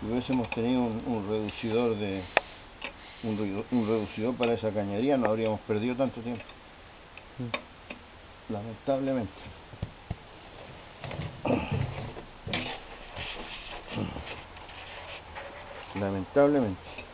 Si hubiésemos tenido un reducidor un reducidor para esa cañería, no habríamos perdido tanto tiempo. Lamentablemente. Lamentablemente.